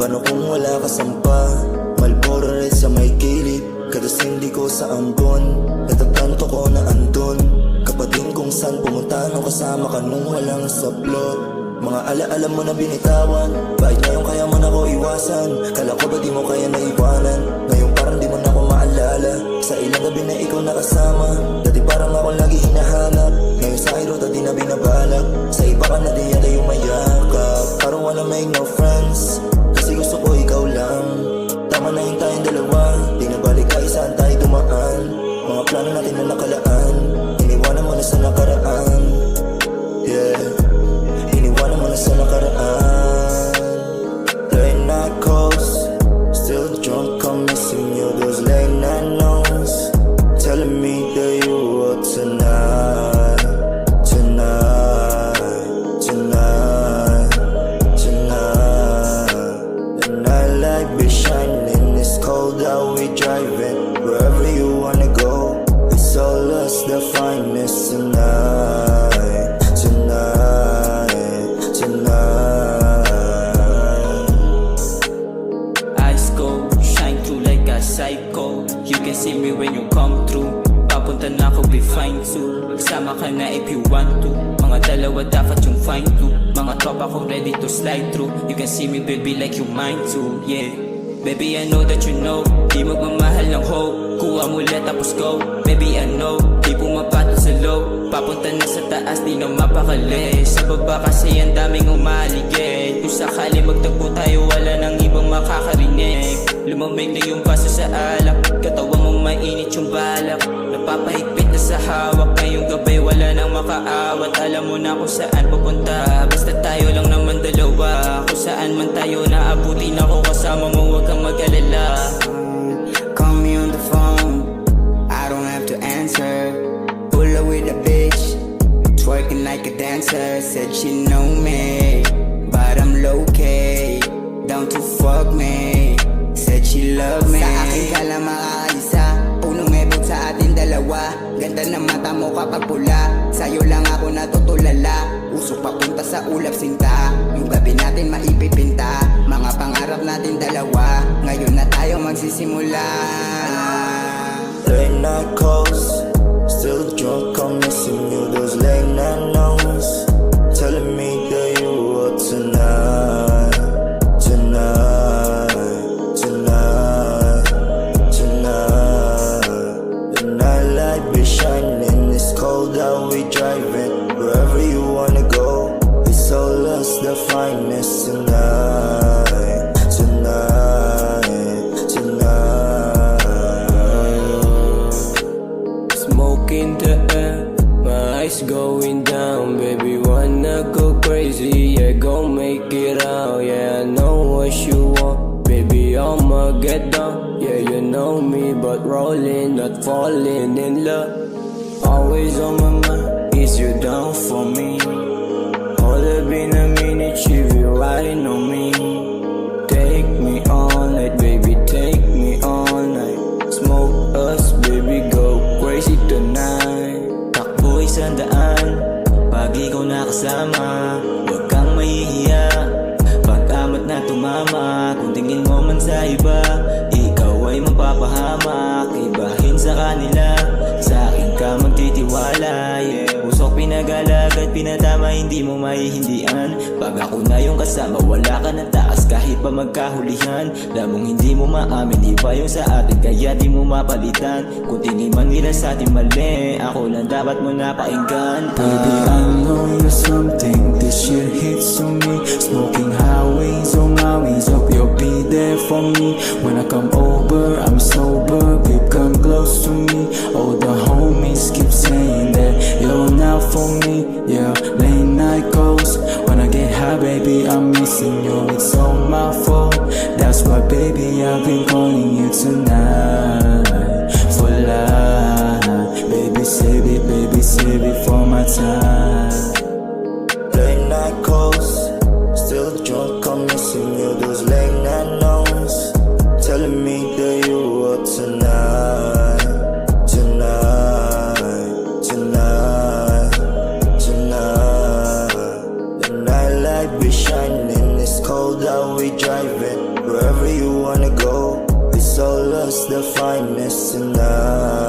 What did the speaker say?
Paano kung wala ka sampa? Malboro rin sa may kilid, kadasindi ko sa ambon. Natatanto ko na andun, kapating kung saan pumunta nung kasama ka nung walang saplot. Mga alaala mo na binitawan, bakit ngayon kaya mo na ko iwasan? Kala ko ba di mo kaya naiwanan? Ngayon parang di mo na ko maalala. Sa ilang gabi na ikaw nakasama, dati parang ako lagi hinahanap. Ngayon sa irota di na binabalak, sa iba ka na di yata yung mayakap. Parang wala make no friends, kasi gusto ko ikaw lang. Tama na yung tayong dalawa, di na balik ka saan tayo dumaan. Mga plano natin na nakalaan, iniwanan mo na sa nakaraan. Yeah, iniwanan mo na sa nakaraan. Late night calls, still drunk, I'm missing you. Those late night notes, telling me that you want tonight, tonight, tonight, tonight. The nightlight be shining, it's cold out, we driving. Wherever you wanna go, it's all us, the finest tonight, tonight, tonight. Eyes go, shine through like a psycho. You can see me when you come through. Papunta na ako, be fine too. Magsama ka na if you want to. Mga dalawa dapat yung fine too. Mga tropa ko ready to slide through. You can see me baby like you mine too, yeah. Baby I know that you know, di magmamahal ng hope. Kuha mo let tapos go, baby I know. Di pumapatol sa low, papunta na sa taas, di na mapakali. Sa baba kasi ang daming umaligid. Kung sakali magtagpo tayo, wala nang ibang makakarinig. Lumamig na yung baso sa alak, katawan mong mainit yung balak. Napapahigpit na sa hawak, ngayong gabi wala nang makaawat. Alam mo na kung saan pupunta, basta tayo lang naman dalawa. Kung saan man tayo naabutin ako kasama mo, huwag kang mag-alala. Call me on the phone, I don't have to answer. Pull up with a bitch, twerking like a dancer. Said she know me, but I'm low-key, down to fuck me. Said she love me. Sa akin ka lang makakaisa, punong ebot sa atin dalawa. Ganda ng mata mo kapag pula, sa'yo lang ako natutulala. Usok papunta sa ulap sinta, yung gabi natin maipipinta. Mga pangarap natin dalawa, ngayon na tayo magsisimula. Late night calls, still drunk, I'm missing you. Those late night notes, telling me that you want tonight, tonight, tonight, tonight. The nightlight be shining, it's cold out, we driving. Wherever you wanna go, it's all us, the finest tonight, tonight, tonight. Smoke in the air, my eyes going down. Baby, wanna go crazy, yeah, go make it out. Yeah, I know what you want, baby, I'ma get down. Yeah, you know me, but rolling, not falling in love. Always on my mind, is you down for me? Hold up in a minute, if you riding on me. Take me all night, baby, take me all night. Smoke us, baby, go crazy tonight. Takbo isang daan, pag ikaw nakasama. Huwag kang mahihiya, pag-amat na tumama. Kung tingin mo man sa iba, ikaw ay mapapahamak. Ibahin sa kanila, sa akin ka magtitiwala, yeah. Usok pinag-alagad, pinatama, hindi mo maihindian. Pag ako na yung kasama, wala ka ng taas kahit pa magkahulihan. Lamang hindi mo maamin, iba yung sa atin, kaya di mo mapalitan. Kung tingin man nila sa atin mali, ako lang dapat mo napakinggan. Baby, I know you're something, this shit hits on me. Smoking highways on my ways, hope you'll be there for me. When I come over, I'm sober, babe, come close to me. All the homies keep saying that you're not for me. Yeah, late night calls, when I get high, baby, I'm missing you. It's all my fault, that's why, baby, I've been calling you tonight. For life, baby, save it for my time. Late night calls, still drunk, I'm missing you. Those late night notes, telling me that you want tonight, tonight, tonight, tonight. The nightlight be shining, it's cold out, we driving. the finest in love.